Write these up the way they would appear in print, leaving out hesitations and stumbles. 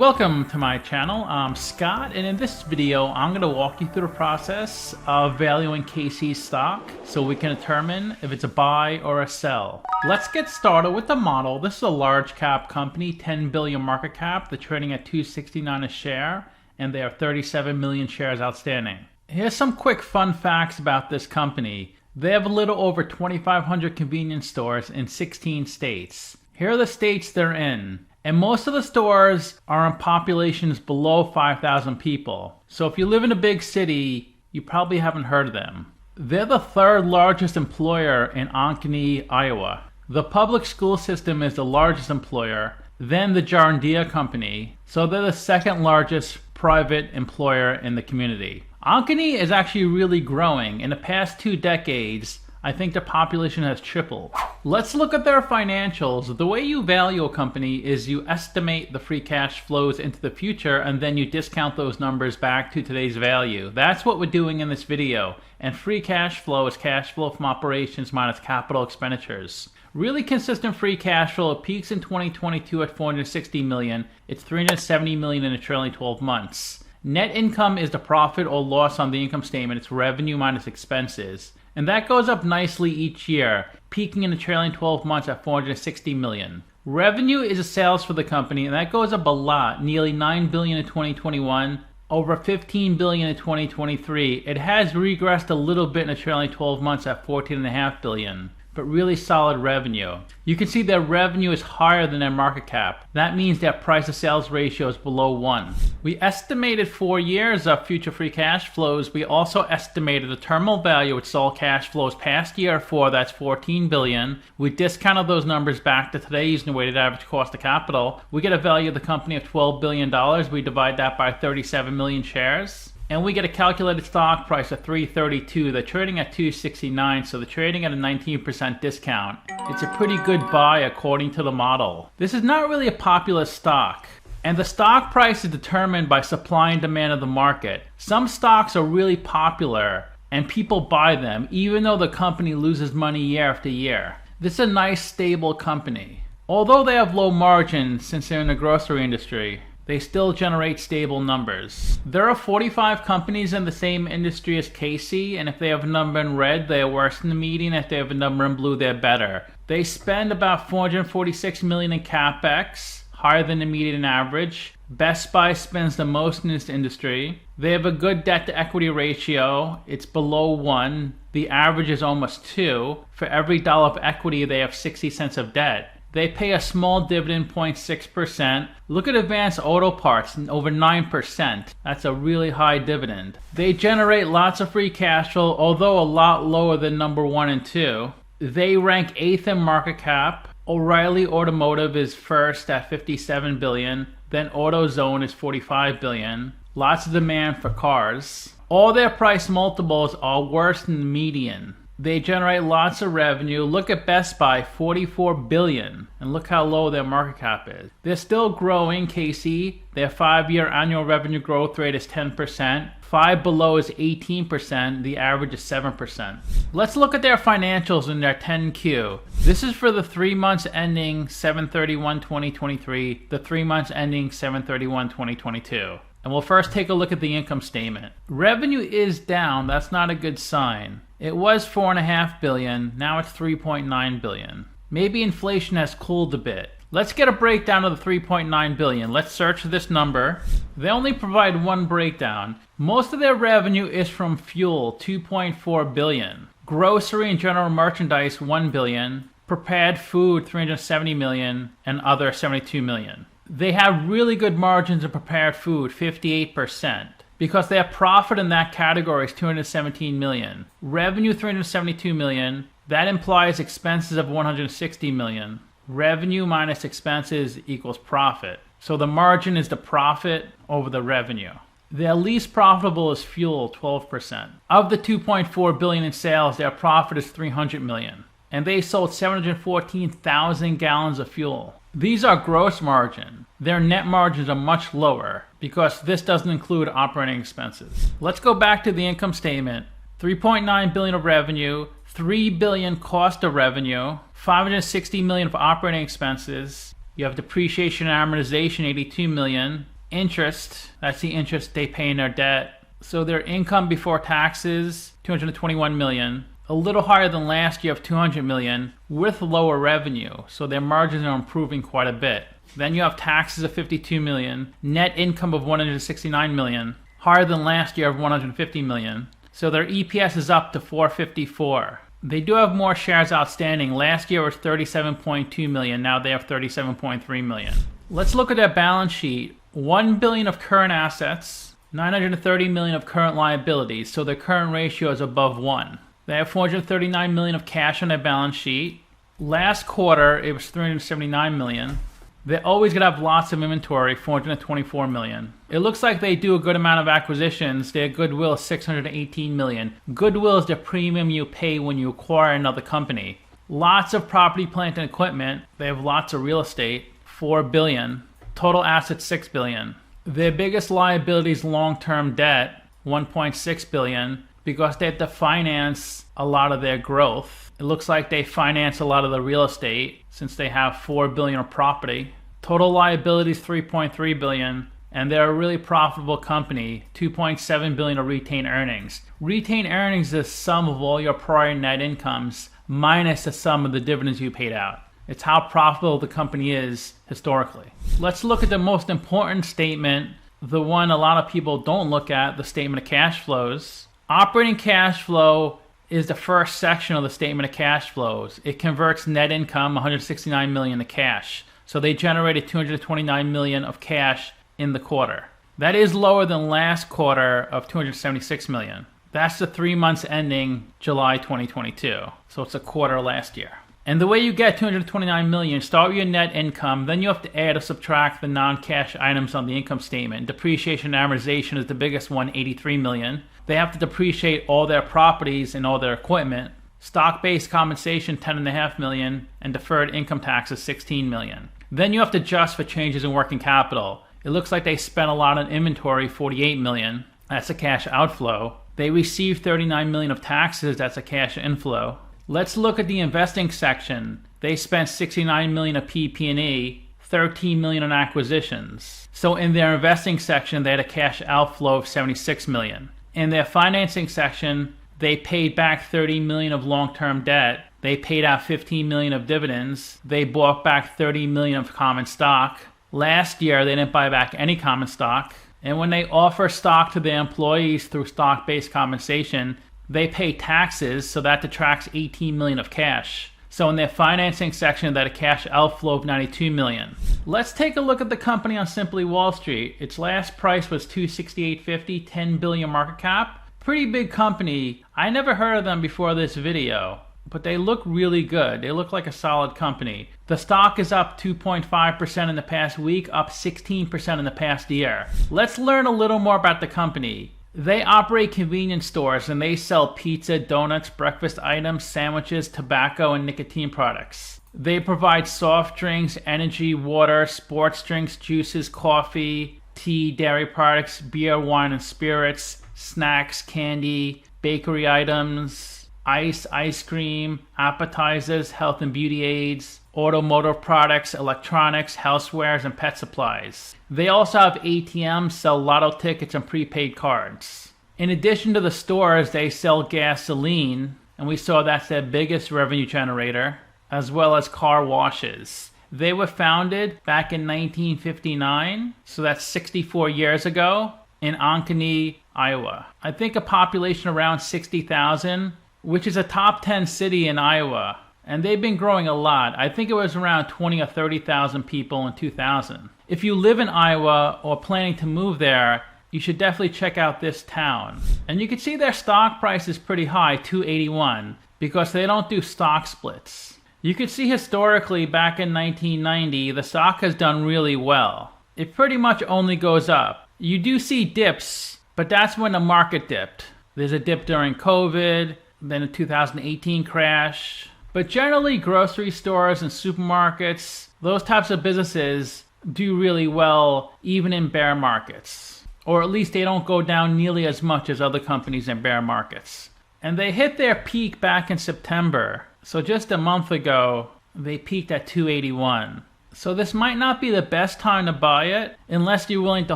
Welcome to my channel. I'm Scott, and in this video I'm going to walk you through the process of valuing CASY's stock so we can determine if it's a buy or a sell. Let's get started with the model. This is a large cap company, 10 billion market cap. They're trading at $2.69 a share, and they have 37 million shares outstanding. Here's some quick fun facts about this company. They have a little over 2,500 convenience stores in 16 states. Here are the states they're in. And most of the stores are in populations below 5,000 people. So if you live in a big city, you probably haven't heard of them. They're the third largest employer in Ankeny, Iowa. The public school system is the largest employer, then the John Deere Company. So they're the second largest private employer in the community. Ankeny is actually really growing. In the past 2 decades, I think the population has tripled. Let's look at their financials. The way you value a company is you estimate the free cash flows into the future and then you discount those numbers back to today's value. That's what we're doing in this video. And free cash flow is cash flow from operations minus capital expenditures. Really consistent free cash flow peaks in 2022 at 460 million. It's 370 million in the trailing 12 months. Net income is the profit or loss on the income statement. It's revenue minus expenses. And that goes up nicely each year, peaking in the trailing 12 months at 460 million. Revenue is the sales for the company, and that goes up a lot, nearly 9 billion in 2021, over 15 billion in 2023. It has regressed a little bit in the trailing 12 months at 14.5 billion. But really solid revenue. You can see their revenue is higher than their market cap. That means their price to sales ratio is below 1. We estimated 4 years of future free cash flows. We also estimated the terminal value, which is all cash flows past year 4, that's 14 billion. We discounted those numbers back to today using the weighted average cost of capital. We get a value of the company of $12 billion. We divide that by 37 million shares. And we get a calculated stock price of $3.32. They're trading at $2.69, so they're trading at a 19% discount. It's a pretty good buy according to the model. This is not really a popular stock, and the stock price is determined by supply and demand of the market. Some stocks are really popular, and people buy them, even though the company loses money year after year. This is a nice, stable company. Although they have low margins since they're in the grocery industry, they still generate stable numbers. There are 45 companies in the same industry as CASY, and if they have a number in red, they are worse than the median. If they have a number in blue, they're better. They spend about 446 million in CapEx, higher than the median average. Best Buy spends the most in this industry. They have a good debt to equity ratio. It's below 1. The average is almost 2. For every dollar of equity, they have 60 cents of debt. They pay a small dividend, 0.6%. Look at Advanced Auto Parts, over 9%. That's a really high dividend. They generate lots of free cash flow, although a lot lower than number 1 and 2. They rank 8th in market cap. O'Reilly Automotive is first at 57 billion. Then AutoZone is 45 billion. Lots of demand for cars. All their price multiples are worse than the median. They generate lots of revenue. Look at Best Buy, 44 billion. And look how low their market cap is. They're still growing, CASY. Their 5-year annual revenue growth rate is 10%. 5 below is 18%. The average is 7%. Let's look at their financials in their 10Q. This is for the 3 months ending 7/31/2023, the 3 months ending 7/31/2022. And we'll first take a look at the income statement. Revenue is down. That's not a good sign. It was 4.5 billion. Now it's 3.9 billion. Maybe inflation has cooled a bit. Let's get a breakdown of the 3.9 billion. Let's search for this number. They only provide one breakdown. Most of their revenue is from fuel, 2.4 billion. Grocery and general merchandise, 1 billion. Prepared food, 370 million. And other, 72 million. They have really good margins in prepared food, 58%. Because their profit in that category is 217 million. Revenue 372 million. That implies expenses of 160 million. Revenue minus expenses equals profit. So the margin is the profit over the revenue. Their least profitable is fuel, 12%. Of the 2.4 billion in sales, their profit is 300 million. And they sold 714,000 gallons of fuel. These are gross margin. Their net margins are much lower because this doesn't include operating expenses. Let's go back to the income statement. 3.9 billion of revenue, 3 billion cost of revenue, 560 million of operating expenses, You have depreciation and amortization, 82 million. Interest, that's the interest they pay in their debt. So their income before taxes, 221 million. A little higher than last year of 200 million with lower revenue. So their margins are improving quite a bit. Then you have taxes of 52 million, net income of 169 million, higher than last year of 150 million. So their EPS is up to 454. They do have more shares outstanding. Last year was 37.2 million. Now they have 37.3 million. Let's look at their balance sheet. 1 billion of current assets, 930 million of current liabilities. So their current ratio is above 1. They have 439 million of cash on their balance sheet. Last quarter, it was 379 million. They're always going to have lots of inventory, 424 million. It looks like they do a good amount of acquisitions. Their goodwill is 618 million. Goodwill is the premium you pay when you acquire another company. Lots of property, plant, and equipment. They have lots of real estate, 4 billion. Total assets, 6 billion. Their biggest liability is long-term debt, 1.6 billion, because they have to finance a lot of their growth. It looks like they finance a lot of the real estate since they have 4 billion of property. Total liabilities, 3.3 billion, and they're a really profitable company, 2.7 billion of retained earnings. Retained earnings is the sum of all your prior net incomes minus the sum of the dividends you paid out. It's how profitable the company is historically. Let's look at the most important statement, the one a lot of people don't look at, the statement of cash flows. Operating cash flow is the first section of the statement of cash flows. It converts net income, 169 million, to cash. So they generated 229 million of cash in the quarter. That is lower than last quarter of 276 million. That's the 3 months ending July 2022. So it's a quarter last year. And the way you get 229 million, start with your net income, then you have to add or subtract the non-cash items on the income statement. Depreciation and amortization is the biggest one, 83 million. They have to depreciate all their properties and all their equipment. Stock-based compensation, 10.5 million, and deferred income taxes, 16 million. Then you have to adjust for changes in working capital. It looks like they spent a lot on inventory, 48 million. That's a cash outflow. They received 39 million of taxes. That's a cash inflow. Let's look at the investing section. They spent 69 million of PP&E, 13 million on acquisitions. So in their investing section, they had a cash outflow of 76 million. In their financing section, they paid back 30 million of long-term debt. They paid out 15 million of dividends. They bought back 30 million of common stock. Last year, they didn't buy back any common stock. And when they offer stock to their employees through stock-based compensation, they pay taxes, so that detracts 18 million of cash. So in their financing section, they had a cash outflow of 92 million. Let's take a look at the company on Simply Wall Street. Its last price was $268.50, 10 billion market cap. Pretty big company. I never heard of them before this video, but they look really good. They look like a solid company. The stock is up 2.5% in the past week, up 16% in the past year. Let's learn a little more about the company. They operate convenience stores and they sell pizza, donuts, breakfast items, sandwiches, tobacco, and nicotine products. They provide soft drinks, energy, water, sports drinks, juices, coffee, tea, dairy products, beer, wine, and spirits, snacks, candy, bakery items, ice cream, appetizers, health and beauty aids, automotive products, electronics, housewares, and pet supplies. They also have ATMs, sell lotto tickets, and prepaid cards. In addition to the stores, they sell gasoline, and we saw that's their biggest revenue generator, as well as car washes. They were founded back in 1959, so that's 64 years ago, in Ankeny, Iowa. I think a population around 60,000, which is a top 10 city in Iowa. And they've been growing a lot. I think it was around 20 or 30,000 people in 2000. If you live in Iowa or planning to move there, you should definitely check out this town. And you can see their stock price is pretty high, $281, because they don't do stock splits. You can see historically back in 1990, the stock has done really well. It pretty much only goes up. You do see dips, but that's when the market dipped. There's a dip during COVID, then a 2018 crash. But generally, grocery stores and supermarkets, those types of businesses do really well even in bear markets. Or at least they don't go down nearly as much as other companies in bear markets. And they hit their peak back in September. So just a month ago, they peaked at 281. So this might not be the best time to buy it unless you're willing to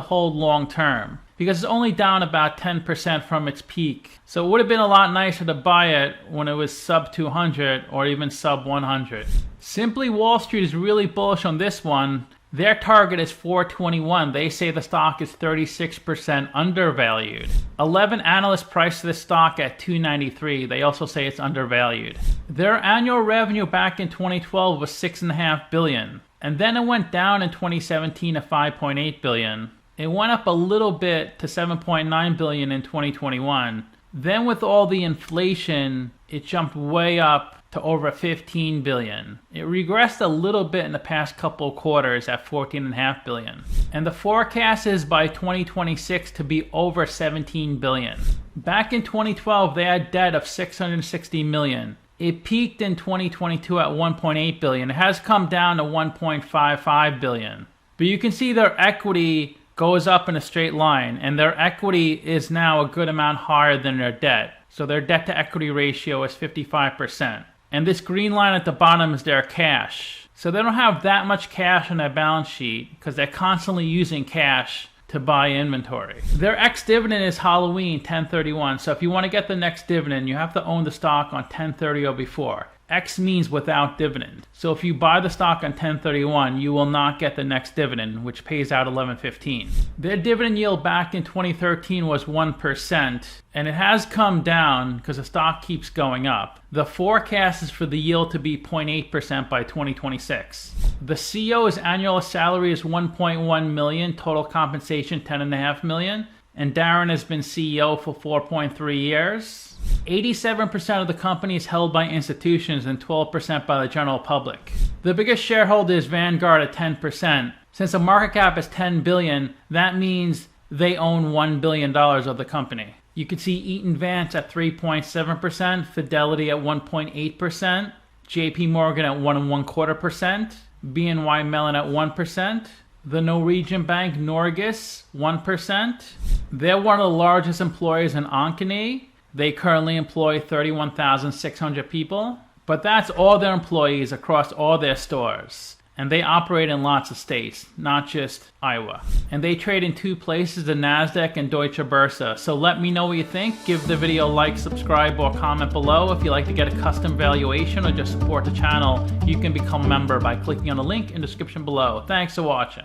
hold long term, because it's only down about 10% from its peak. So it would have been a lot nicer to buy it when it was sub 200 or even sub 100. Simply Wall Street is really bullish on this one. Their target is 421. They say the stock is 36% undervalued. 11 analysts priced this stock at 293. They also say it's undervalued. Their annual revenue back in 2012 was $6.5 billion. And then it went down in 2017 to $5.8 billion. It went up a little bit to $7.9 billion in 2021. Then with all the inflation, it jumped way up to over $15 billion. It regressed a little bit in the past couple quarters at $14.5 billion. And the forecast is by 2026 to be over $17 billion. Back in 2012, they had debt of $660 million. It peaked in 2022 at $1.8 billion. It has come down to $1.55 billion. But you can see their equity goes up in a straight line, and their equity is now a good amount higher than their debt. So their debt to equity ratio is 55%. And this green line at the bottom is their cash. So they don't have that much cash on their balance sheet because they're constantly using cash to buy inventory. Their ex-dividend is Halloween 10/31. So if you want to get the next dividend, you have to own the stock on 10/30 or before. X means without dividend. So if you buy the stock on 10/31, you will not get the next dividend, which pays out 11/15. Their dividend yield back in 2013 was 1%, and it has come down because the stock keeps going up. The forecast is for the yield to be 0.8% by 2026. The CEO's annual salary is $1.1 million, total compensation $10.5 million, and Darren has been CEO for 4.3 years. 87% of the company is held by institutions and 12% by the general public. The biggest shareholder is Vanguard at 10%. Since the market cap is $10 billion, that means they own $1 billion of the company. You can see Eaton Vance at 3.7%, Fidelity at 1.8%, JP Morgan at 1.25%, BNY Mellon at 1%, the Norwegian bank Norges 1%. They're one of the largest employers in Ankeny. They currently employ 31,600 people, but that's all their employees across all their stores. And they operate in lots of states, not just Iowa. And they trade in two places, the NASDAQ and Deutsche Börse. So let me know what you think. Give the video a like, subscribe, or comment below. If you'd like to get a custom valuation or just support the channel, you can become a member by clicking on the link in the description below. Thanks for watching.